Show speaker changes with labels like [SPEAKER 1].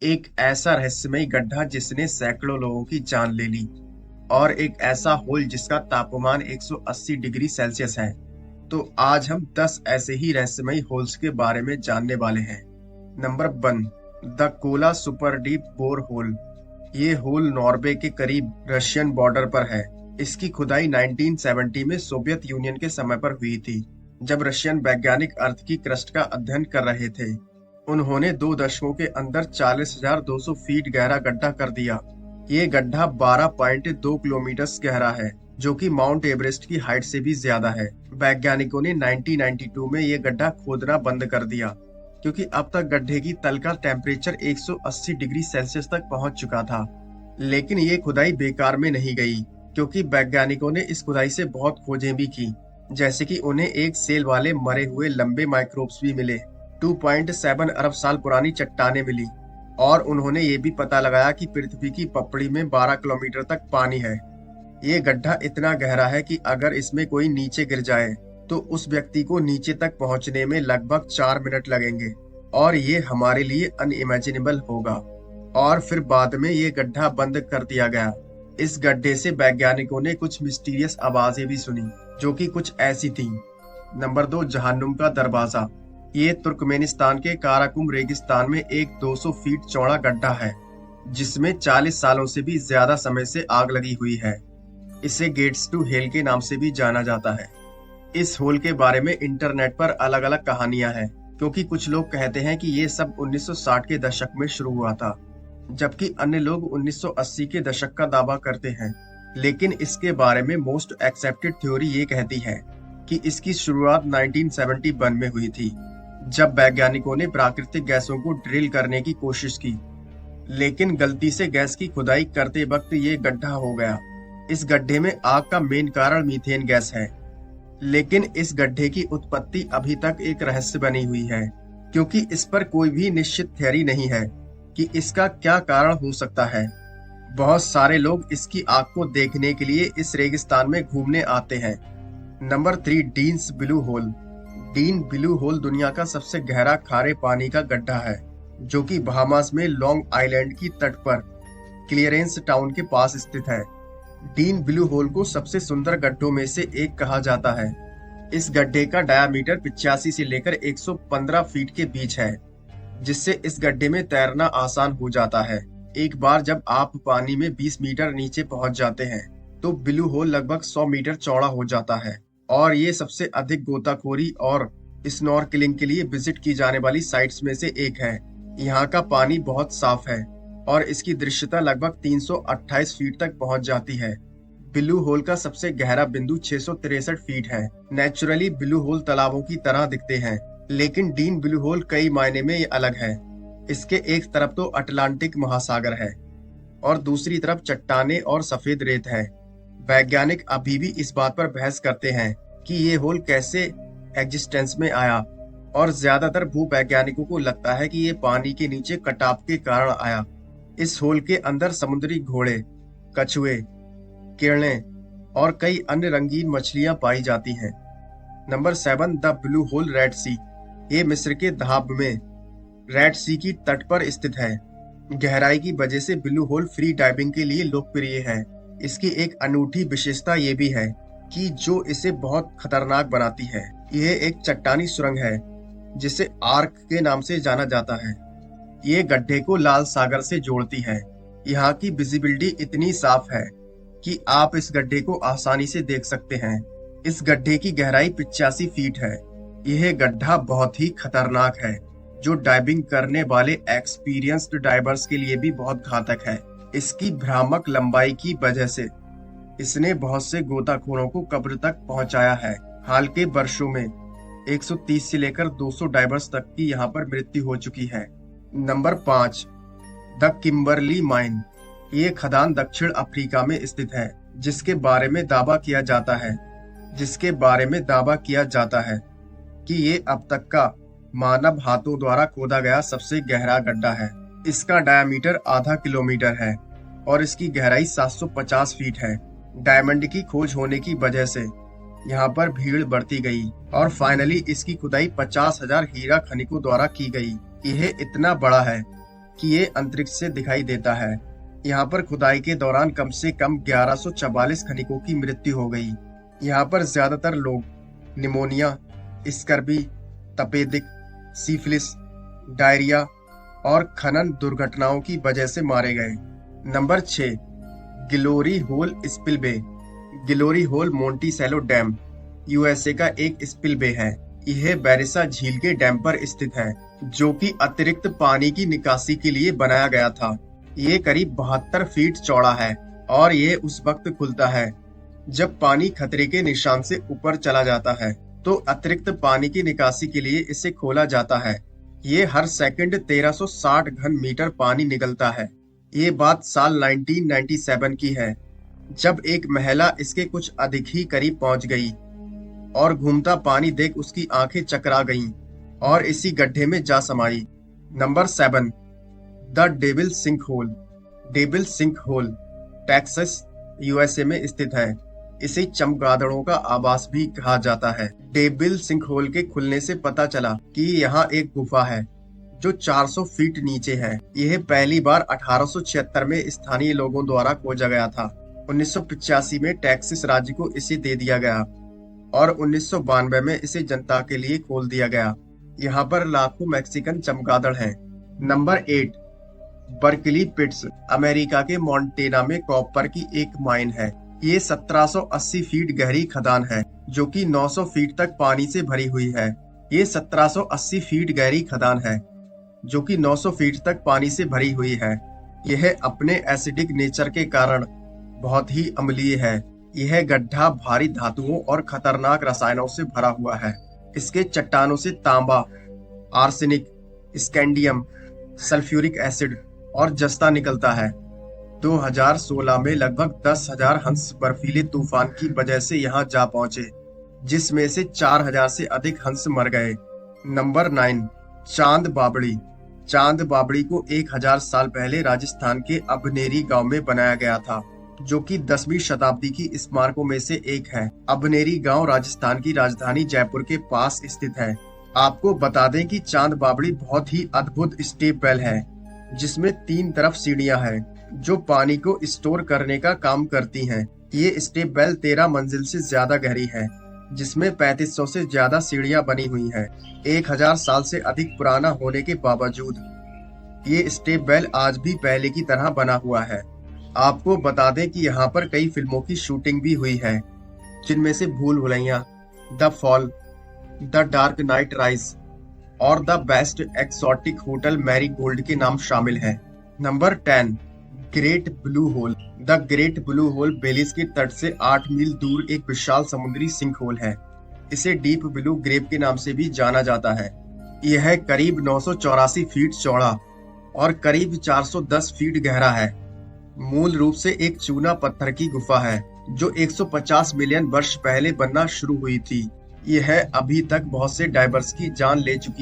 [SPEAKER 1] एक ऐसा रहस्यमयी गड्ढा जिसने सैकड़ों लोगों की जान ले ली और एक ऐसा होल जिसका तापमान 180 डिग्री सेल्सियस है। तो आज हम 10 ऐसे ही रहस्यमयी होल्स के बारे में जानने वाले हैं। Number 1, the Kola super deep bore hole. ये होल नॉर्वे के करीब रशियन बॉर्डर पर है। इसकी खुदाई 1970 में सोवियत यूनियन के समय पर हुई थी, जब रशियन वैज्ञानिक अर्थ की क्रस्ट का अध्ययन कर रहे थे। उन्होंने 2 दशकों के अंदर 40,200 फीट गहरा गड्ढा कर दिया। ये गड्ढा 12.2 किलोमीटर गहरा है, जो कि माउंट एवरेस्ट की हाइट से भी ज्यादा है। वैज्ञानिकों ने 1992 में ये गड्ढा खोदना बंद कर दिया, क्योंकि अब तक गड्ढे की तल का टेम्परेचर 180 डिग्री सेल्सियस तक पहुंच चुका था। लेकिन ये खुदाई बेकार में नहीं गई, क्योंकि वैज्ञानिकों ने इस खुदाई से बहुत खोजें भी की, जैसे कि उन्हें एक सेल वाले मरे हुए लंबे माइक्रोब्स भी मिले, 2.7 अरब साल पुरानी चट्टानें मिली, और उन्होंने ये भी पता लगाया कि पृथ्वी की पपड़ी में 12 किलोमीटर तक पानी है। ये गड्ढा इतना गहरा है कि अगर इसमें कोई नीचे गिर जाए तो उस व्यक्ति को नीचे तक पहुंचने में लगभग 4 मिनट लगेंगे, और ये हमारे लिए अनइमेजिनेबल होगा। और फिर बाद में ये गड्ढा बंद कर दिया गया। इस गड्ढे से वैज्ञानिकों ने कुछ मिस्टीरियस आवाजें भी सुनी, जो कि कुछ ऐसी थीं। नंबर 2, जहन्नुम का दरवाजा। ये तुर्कमेनिस्तान के काराकुम रेगिस्तान में एक 200 फीट चौड़ा गड्ढा है, जिसमें 40 सालों से भी ज्यादा समय से आग लगी हुई है। इसे गेट्स टू हेल के नाम से भी जाना जाता है। इस होल के बारे में इंटरनेट पर अलग अलग कहानियां हैं, क्योंकि कुछ लोग कहते हैं कि ये सब 1960 के दशक में शुरू हुआ था, जबकि अन्य लोग 1980 के दशक का दावा करते हैं। लेकिन इसके बारे में मोस्ट एक्सेप्टेड थ्योरी ये कहती है कि इसकी शुरुआत 1971 में हुई थी, जब वैज्ञानिकों ने प्राकृतिक गैसों को ड्रिल करने की कोशिश की, लेकिन गलती से गैस की खुदाई करते वक्त ये गड्ढा हो गया। इस गड्ढे में आग का मेन कारण मीथेन गैस है, लेकिन इस गड्ढे की उत्पत्ति अभी तक एक रहस्य बनी हुई है, क्योंकि इस पर कोई भी निश्चित थ्योरी नहीं है कि इसका क्या कारण हो सकता है। बहुत सारे लोग इसकी आग को देखने के लिए इस रेगिस्तान में घूमने आते हैं। Number 3, Dean's Blue Hole. Dean Blue Hole दुनिया का सबसे गहरा खारे पानी का गड्ढा है, जो कि बहामास में लॉन्ग आइलैंड की तट पर क्लियरेंस टाउन के पास स्थित है। डीन ब्लू होल को सबसे सुंदर गड्ढों में से एक कहा जाता है। इस गड्ढे का डायामीटर 85 से लेकर 115 फीट के बीच है, जिससे इस गड्ढे में तैरना आसान हो जाता है। एक बार जब आप पानी में 20 मीटर नीचे पहुंच जाते हैं, तो ब्लू होल लगभग 100 मीटर चौड़ा हो जाता है, और ये सबसे अधिक गोताखोरी और स्नॉर्कलिंग के लिए विजिट की जाने वाली साइट्स में से एक है। यहाँ का पानी बहुत साफ है और इसकी दृश्यता लगभग 328 फीट तक पहुंच जाती है। ब्लू होल का सबसे गहरा बिंदु 663 फीट है। नेचुरली ब्लू होल तालाबों की तरह दिखते हैं, लेकिन डीन ब्लू होल कई मायने में ये अलग है। इसके एक तरफ तो अटलांटिक महासागर है और दूसरी तरफ चट्टानें और सफेद रेत है। वैज्ञानिक अभी भी इस बात पर बहस करते हैं कि ये होल कैसे एग्जिस्टेंस में आया, और ज्यादातर भूवैज्ञानिकों को लगता है कि ये पानी के नीचे कटाव के कारण आया। इस होल के अंदर समुद्री घोड़े, कछुए, किरणें और कई अन्य रंगीन मछलियां पाई जाती हैं। Number 7, the blue hole red sea. ये मिस्र के दहाब में रेड सी की तट पर स्थित है। गहराई की वजह से ब्लू होल फ्री डाइविंग के लिए लोकप्रिय है। इसकी एक अनूठी विशेषता ये भी है कि जो इसे बहुत खतरनाक बनाती है, यह एक चट्टानी सुरंग है जिसे आर्क के नाम से जाना जाता है। ये गड्ढे को लाल सागर से जोड़ती है। यहाँ की विजिबिलिटी इतनी साफ है कि आप इस गड्ढे को आसानी से देख सकते हैं। इस गड्ढे की गहराई 85 फीट है। यह गड्ढा बहुत ही खतरनाक है, जो डाइविंग करने वाले एक्सपीरियंस्ड डाइवर्स के लिए भी बहुत घातक है। इसकी भ्रामक लंबाई की वजह से इसने बहुत से गोताखोरों को कब्र तक पहुंचाया है। हाल के वर्षों में 130 से लेकर 200 डाइवर्स तक की यहाँ पर मृत्यु हो चुकी है। Number 5, the Kimberley mine. ये खदान दक्षिण अफ्रीका में स्थित है, जिसके बारे में दावा किया जाता है कि ये अब तक का मानव हाथों द्वारा खोदा गया सबसे गहरा गड्ढा है। इसका डायामीटर आधा किलोमीटर है और इसकी गहराई 750 फीट है। डायमंड की खोज होने की वजह से यहाँ पर भीड़ बढ़ती गई और फाइनली इसकी खुदाई 50,000 हीरा खनिकों द्वारा की गई। यह इतना बड़ा है कि ये अंतरिक्ष से दिखाई देता है। यहाँ पर खुदाई के दौरान कम से कम 1144 खनिकों की मृत्यु हो गई। यहाँ पर ज्यादातर लोग निमोनिया, स्कर्बी, तपेदिक, सिफिलिस, डायरिया और खनन दुर्घटनाओं की वजह से मारे गए। Number 6, glory hole spillway. Glory hole Monticello dam USA का एक स्पिलवे है। यह बैरिसा झील के डैम पर स्थित है, जो कि अतिरिक्त पानी की निकासी के लिए बनाया गया था। ये करीब 72 फीट चौड़ा है और ये उस वक्त खुलता है जब पानी खतरे के निशान से ऊपर चला जाता है, तो अतिरिक्त पानी की निकासी के लिए इसे खोला जाता है। ये हर सेकंड 1360 घन मीटर पानी निकलता है। ये बात साल 1997 की है, जब एक महिला इसके कुछ अधिक ही करीब पहुंच गई और घूमता पानी देख उसकी आंखें चकरा गईं और इसी गड्ढे में जा समाई। Number 7, the Devil Sinkhole. Devil Sinkhole Texas USA में स्थित है। इसे चमगादड़ों का आवास भी कहा जाता है। डेविल सिंक होल के खुलने से पता चला कि यहाँ एक गुफा है जो 400 फीट नीचे है। यह पहली बार 1876 में स्थानीय लोगों द्वारा खोजा गया था। 1985 में टेक्सास राज्य को इसे दे दिया गया और 1992 में इसे जनता के लिए खोल दिया गया। यहाँ पर लाखों मैक्सिकन चमगादड़ हैं। Number 8, Berkeley pits. अमेरिका के मोंटेना में कॉपर की एक माइन है। ये 1780 फीट गहरी खदान है, जो कि 900 फीट तक पानी से भरी हुई है। ये 1780 फीट गहरी खदान है, जो कि 900 फीट तक पानी से भरी हुई है। यह अपने एसिडिक नेचर के कारण बहुत ही अम्लीय है। यह गड्ढा भारी धातुओं और खतरनाक रसायनों से भरा हुआ है। इसके चट्टानों से तांबा, आर्सेनिक, स्कैंडियम, सल्फ्यूरिक एसिड और जस्ता निकलता है। 2016 में लगभग 10,000 हंस बर्फीले तूफान की वजह से यहाँ जा पहुंचे, जिसमें से 4,000 से अधिक हंस मर गए। नंबर 9, चांद बावड़ी। चांद बावड़ी को 1000 साल पहले राजस्थान के अबनेरी गांव में बनाया गया था, जो कि 10वीं शताब्दी की स्मारकों में से एक है। अबनेरी गांव राजस्थान की राजधानी जयपुर के पास स्थित है। आपको बता दें कि चांद बावड़ी बहुत ही अद्भुत स्टेप वेल है, जिसमें 3 तरफ सीढ़ियां हैं जो पानी को स्टोर करने का काम करती हैं। ये स्टेप वेल 13 मंजिल से ज्यादा गहरी है, जिसमें 3500 से ज्यादा सीढ़ियां बनी हुई हैं। 1000 साल से अधिक पुराना होने के बावजूद ये स्टेप वेल आज भी पहले की तरह बना हुआ है। आपको बता दें कि यहाँ पर कई फिल्मों की शूटिंग भी हुई है, जिनमें से Bhool Bhulaiyaa, the fall, the dark knight rise और the best exotic hotel marigold के नाम शामिल हैं। Number 10, great blue hole. The great blue hole Belize के तट से 8 मील दूर एक विशाल समुद्री सिंक होल है। इसे डीप ब्लू ग्रेव के नाम से भी जाना जाता है। यह करीब 984 फीट चौड़ा और करीब 410 फीट गहरा है। मूल रूप से एक चूना पत्थर की गुफा है, जो 150 मिलियन वर्ष पहले बनना शुरू हुई थी। यह अभी तक बहुत से डाइवर्स की जान ले चुकी है।